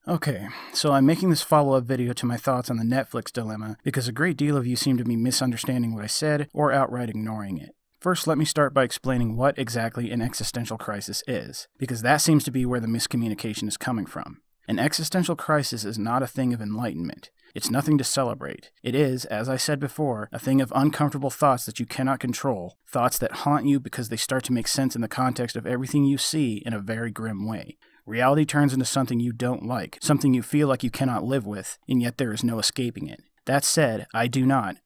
Okay, so I'm making this follow-up video to my thoughts on the Netflix dilemma because a great deal of you seem to be misunderstanding what I said or outright ignoring it. First, let me start by explaining what exactly an existential crisis is, because that seems to be where the miscommunication is coming from. An existential crisis is not a thing of enlightenment. It's nothing to celebrate. It is, as I said before, a thing of uncomfortable thoughts that you cannot control, thoughts that haunt you because they start to make sense in the context of everything you see in a very grim way. Reality turns into something you don't like, something you feel like you cannot live with, and yet there is no escaping it. That said, I do not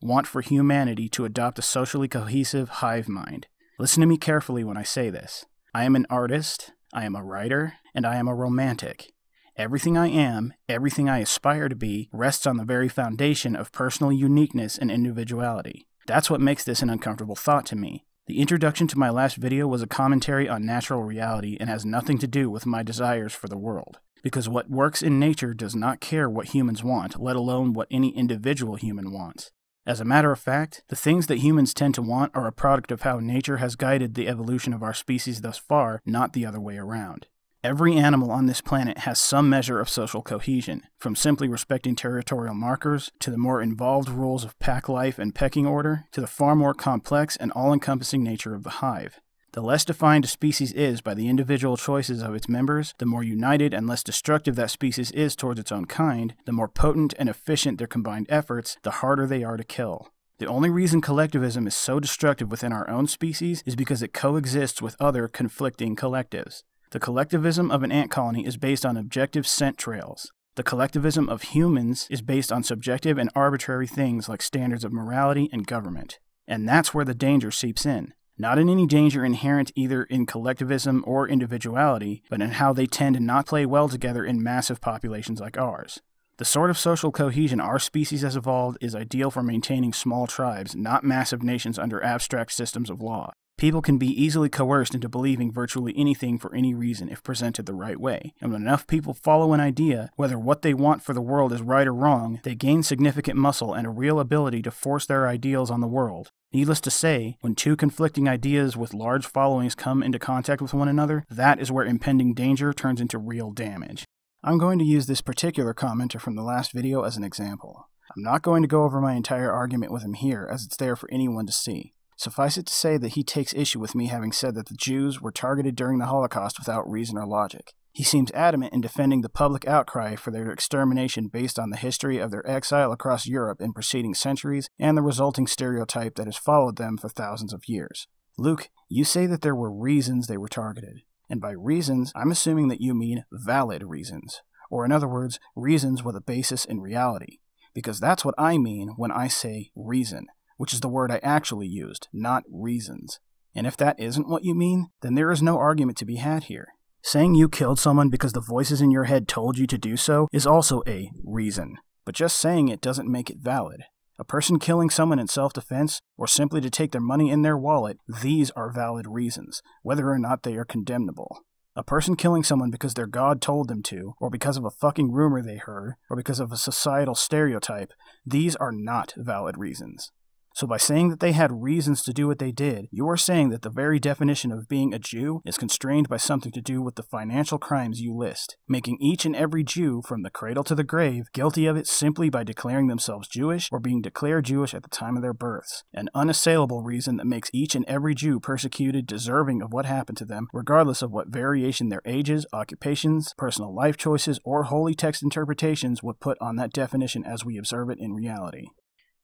want for humanity to adopt a socially cohesive hive mind. Listen to me carefully when I say this. I am an artist, I am a writer, and I am a romantic. Everything I am, everything I aspire to be, rests on the very foundation of personal uniqueness and individuality. That's what makes this an uncomfortable thought to me. The introduction to my last video was a commentary on natural reality and has nothing to do with my desires for the world. Because what works in nature does not care what humans want, let alone what any individual human wants. As a matter of fact, the things that humans tend to want are a product of how nature has guided the evolution of our species thus far, not the other way around. Every animal on this planet has some measure of social cohesion, from simply respecting territorial markers, to the more involved rules of pack life and pecking order, to the far more complex and all-encompassing nature of the hive. The less defined a species is by the individual choices of its members, the more united and less destructive that species is towards its own kind, the more potent and efficient their combined efforts, the harder they are to kill. The only reason collectivism is so destructive within our own species is because it coexists with other conflicting collectives. The collectivism of an ant colony is based on objective scent trails. The collectivism of humans is based on subjective and arbitrary things like standards of morality and government. And that's where the danger seeps in. Not in any danger inherent either in collectivism or individuality, but in how they tend to not play well together in massive populations like ours. The sort of social cohesion our species has evolved is ideal for maintaining small tribes, not massive nations under abstract systems of law. People can be easily coerced into believing virtually anything for any reason if presented the right way, and when enough people follow an idea, whether what they want for the world is right or wrong, they gain significant muscle and a real ability to force their ideals on the world. Needless to say, when two conflicting ideas with large followings come into contact with one another, that is where impending danger turns into real damage. I'm going to use this particular commenter from the last video as an example. I'm not going to go over my entire argument with him here, as it's there for anyone to see. Suffice it to say that he takes issue with me having said that the Jews were targeted during the Holocaust without reason or logic. He seems adamant in defending the public outcry for their extermination based on the history of their exile across Europe in preceding centuries and the resulting stereotype that has followed them for thousands of years. Luke, you say that there were reasons they were targeted. And by reasons, I'm assuming that you mean valid reasons. Or in other words, reasons with a basis in reality. Because that's what I mean when I say reason, which is the word I actually used, not reasons. And if that isn't what you mean, then there is no argument to be had here. Saying you killed someone because the voices in your head told you to do so is also a reason. But just saying it doesn't make it valid. A person killing someone in self-defense, or simply to take their money in their wallet, these are valid reasons, whether or not they are condemnable. A person killing someone because their God told them to, or because of a fucking rumor they heard, or because of a societal stereotype, these are not valid reasons. So by saying that they had reasons to do what they did, you are saying that the very definition of being a Jew is constrained by something to do with the financial crimes you list, making each and every Jew, from the cradle to the grave, guilty of it simply by declaring themselves Jewish or being declared Jewish at the time of their births. An unassailable reason that makes each and every Jew persecuted, deserving of what happened to them, regardless of what variation their ages, occupations, personal life choices, or holy text interpretations would put on that definition as we observe it in reality.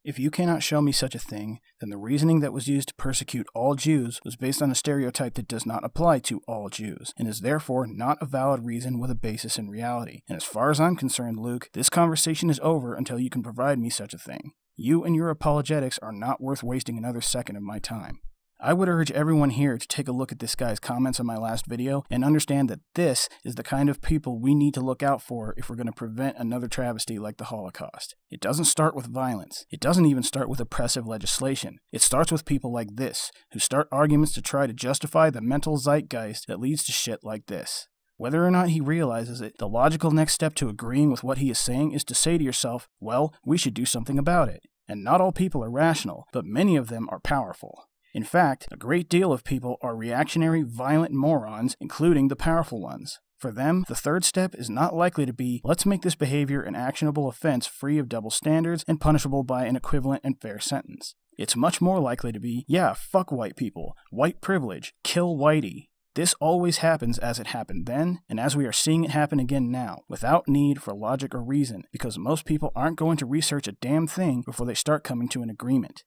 If you cannot show me such a thing, then the reasoning that was used to persecute all Jews was based on a stereotype that does not apply to all Jews, and is therefore not a valid reason with a basis in reality. And as far as I'm concerned, Luke, this conversation is over until you can provide me such a thing. You and your apologetics are not worth wasting another second of my time. I would urge everyone here to take a look at this guy's comments on my last video and understand that this is the kind of people we need to look out for if we're going to prevent another travesty like the Holocaust. It doesn't start with violence. It doesn't even start with oppressive legislation. It starts with people like this, who start arguments to try to justify the mental zeitgeist that leads to shit like this. Whether or not he realizes it, the logical next step to agreeing with what he is saying is to say to yourself, well, we should do something about it. And not all people are rational, but many of them are powerful. In fact, a great deal of people are reactionary, violent morons, including the powerful ones. For them, the third step is not likely to be, let's make this behavior an actionable offense free of double standards and punishable by an equivalent and fair sentence. It's much more likely to be, yeah, fuck white people, white privilege, kill whitey. This always happens as it happened then, and as we are seeing it happen again now, without need for logic or reason, because most people aren't going to research a damn thing before they start coming to an agreement.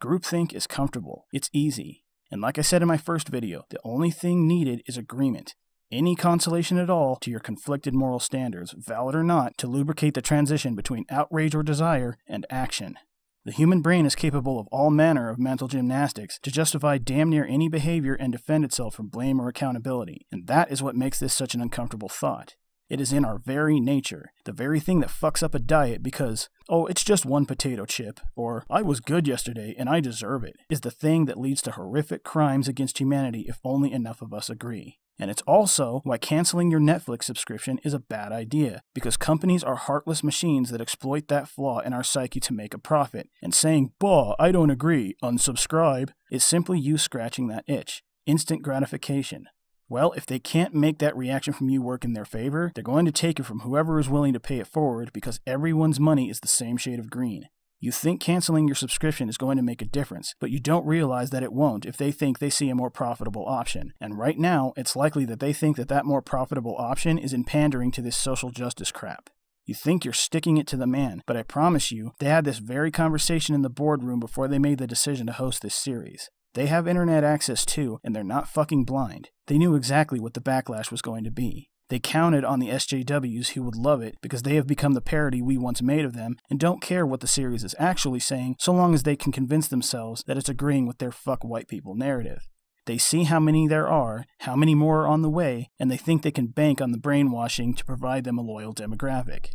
Groupthink is comfortable, it's easy, and like I said in my first video, the only thing needed is agreement. Any consolation at all to your conflicted moral standards, valid or not, to lubricate the transition between outrage or desire and action. The human brain is capable of all manner of mental gymnastics to justify damn near any behavior and defend itself from blame or accountability, and that is what makes this such an uncomfortable thought. It is in our very nature, the very thing that fucks up a diet because, oh, it's just one potato chip, or I was good yesterday and I deserve it, is the thing that leads to horrific crimes against humanity if only enough of us agree. And it's also why canceling your Netflix subscription is a bad idea, because companies are heartless machines that exploit that flaw in our psyche to make a profit, and saying, "Bah, I don't agree, unsubscribe," is simply you scratching that itch. Instant gratification. Well, if they can't make that reaction from you work in their favor, they're going to take it from whoever is willing to pay it forward because everyone's money is the same shade of green. You think canceling your subscription is going to make a difference, but you don't realize that it won't if they think they see a more profitable option. And right now, it's likely that they think that that more profitable option is in pandering to this social justice crap. You think you're sticking it to the man, but I promise you, they had this very conversation in the boardroom before they made the decision to host this series. They have internet access too, and they're not fucking blind. They knew exactly what the backlash was going to be. They counted on the SJWs who would love it because they have become the parody we once made of them and don't care what the series is actually saying so long as they can convince themselves that it's agreeing with their fuck white people narrative. They see how many there are, how many more are on the way, and they think they can bank on the brainwashing to provide them a loyal demographic.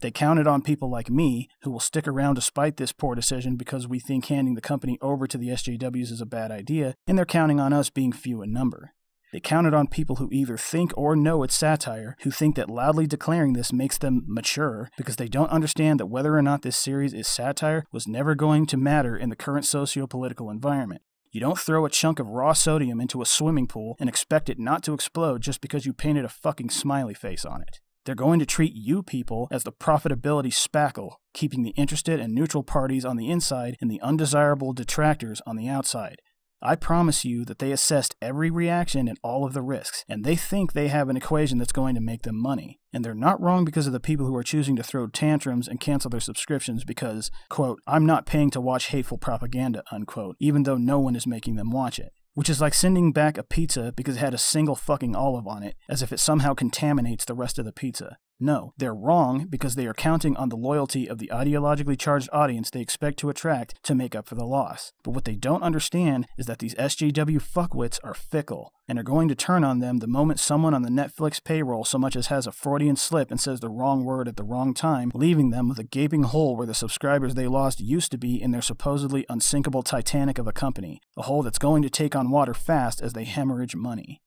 They counted on people like me, who will stick around despite this poor decision because we think handing the company over to the SJWs is a bad idea, and they're counting on us being few in number. They counted on people who either think or know it's satire, who think that loudly declaring this makes them mature, because they don't understand that whether or not this series is satire was never going to matter in the current socio-political environment. You don't throw a chunk of raw sodium into a swimming pool and expect it not to explode just because you painted a fucking smiley face on it. They're going to treat you people as the profitability spackle, keeping the interested and neutral parties on the inside and the undesirable detractors on the outside. I promise you that they assessed every reaction and all of the risks, and they think they have an equation that's going to make them money. And they're not wrong because of the people who are choosing to throw tantrums and cancel their subscriptions because, quote, I'm not paying to watch hateful propaganda, unquote, even though no one is making them watch it. Which is like sending back a pizza because it had a single fucking olive on it, as if it somehow contaminates the rest of the pizza. No, they're wrong because they are counting on the loyalty of the ideologically charged audience they expect to attract to make up for the loss. But what they don't understand is that these SJW fuckwits are fickle, and are going to turn on them the moment someone on the Netflix payroll so much as has a Freudian slip and says the wrong word at the wrong time, leaving them with a gaping hole where the subscribers they lost used to be in their supposedly unsinkable Titanic of a company, a hole that's going to take on water fast as they hemorrhage money.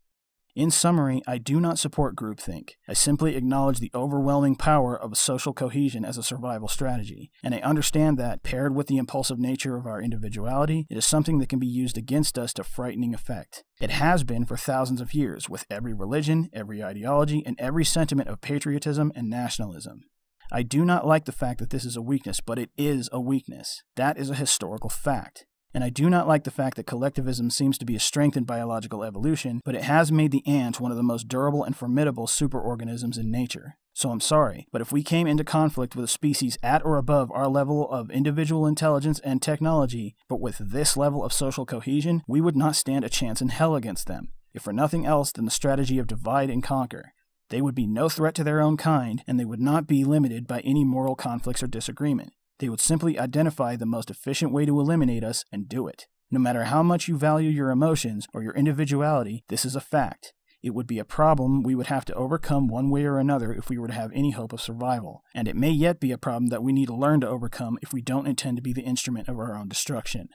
In summary, I do not support groupthink. I simply acknowledge the overwhelming power of social cohesion as a survival strategy, and I understand that, paired with the impulsive nature of our individuality, it is something that can be used against us to frightening effect. It has been for thousands of years, with every religion, every ideology, and every sentiment of patriotism and nationalism. I do not like the fact that this is a weakness, but it is a weakness. That is a historical fact. And I do not like the fact that collectivism seems to be a strength in biological evolution, but it has made the ant one of the most durable and formidable superorganisms in nature. So I'm sorry, but if we came into conflict with a species at or above our level of individual intelligence and technology, but with this level of social cohesion, we would not stand a chance in hell against them, if for nothing else than the strategy of divide and conquer. They would be no threat to their own kind, and they would not be limited by any moral conflicts or disagreement. They would simply identify the most efficient way to eliminate us and do it. No matter how much you value your emotions or your individuality, this is a fact. It would be a problem we would have to overcome one way or another if we were to have any hope of survival. And it may yet be a problem that we need to learn to overcome if we don't intend to be the instrument of our own destruction.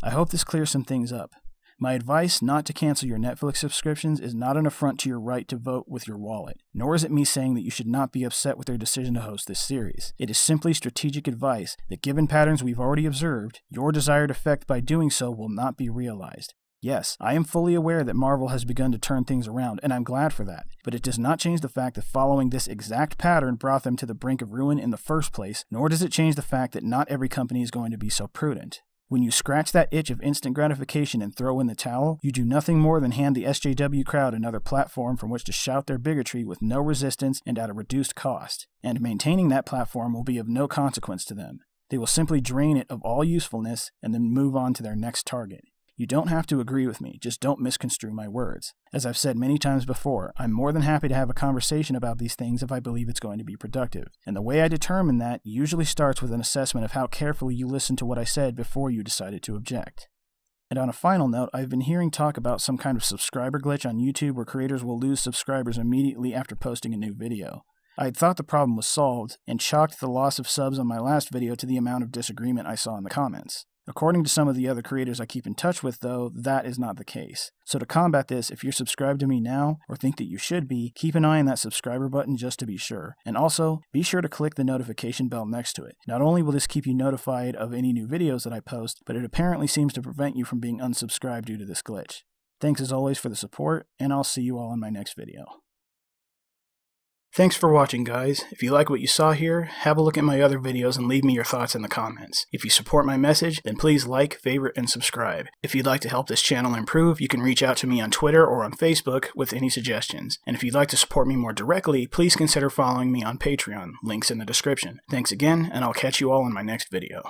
I hope this clears some things up. My advice not to cancel your Netflix subscriptions is not an affront to your right to vote with your wallet, nor is it me saying that you should not be upset with their decision to host this series. It is simply strategic advice that given patterns we've already observed, your desired effect by doing so will not be realized. Yes, I am fully aware that Marvel has begun to turn things around, and I'm glad for that. But it does not change the fact that following this exact pattern brought them to the brink of ruin in the first place, nor does it change the fact that not every company is going to be so prudent. When you scratch that itch of instant gratification and throw in the towel, you do nothing more than hand the SJW crowd another platform from which to shout their bigotry with no resistance and at a reduced cost. And maintaining that platform will be of no consequence to them. They will simply drain it of all usefulness and then move on to their next target. You don't have to agree with me, just don't misconstrue my words. As I've said many times before, I'm more than happy to have a conversation about these things if I believe it's going to be productive. And the way I determine that usually starts with an assessment of how carefully you listened to what I said before you decided to object. And on a final note, I've been hearing talk about some kind of subscriber glitch on YouTube where creators will lose subscribers immediately after posting a new video. I had thought the problem was solved, and chalked the loss of subs on my last video to the amount of disagreement I saw in the comments. According to some of the other creators I keep in touch with, though, that is not the case. So to combat this, if you're subscribed to me now, or think that you should be, keep an eye on that subscriber button just to be sure. And also, be sure to click the notification bell next to it. Not only will this keep you notified of any new videos that I post, but it apparently seems to prevent you from being unsubscribed due to this glitch. Thanks as always for the support, and I'll see you all in my next video. Thanks for watching, guys. If you like what you saw here, have a look at my other videos and leave me your thoughts in the comments. If you support my message, then please like, favorite, and subscribe. If you'd like to help this channel improve, you can reach out to me on Twitter or on Facebook with any suggestions. And if you'd like to support me more directly, please consider following me on Patreon, links in the description. Thanks again, and I'll catch you all in my next video.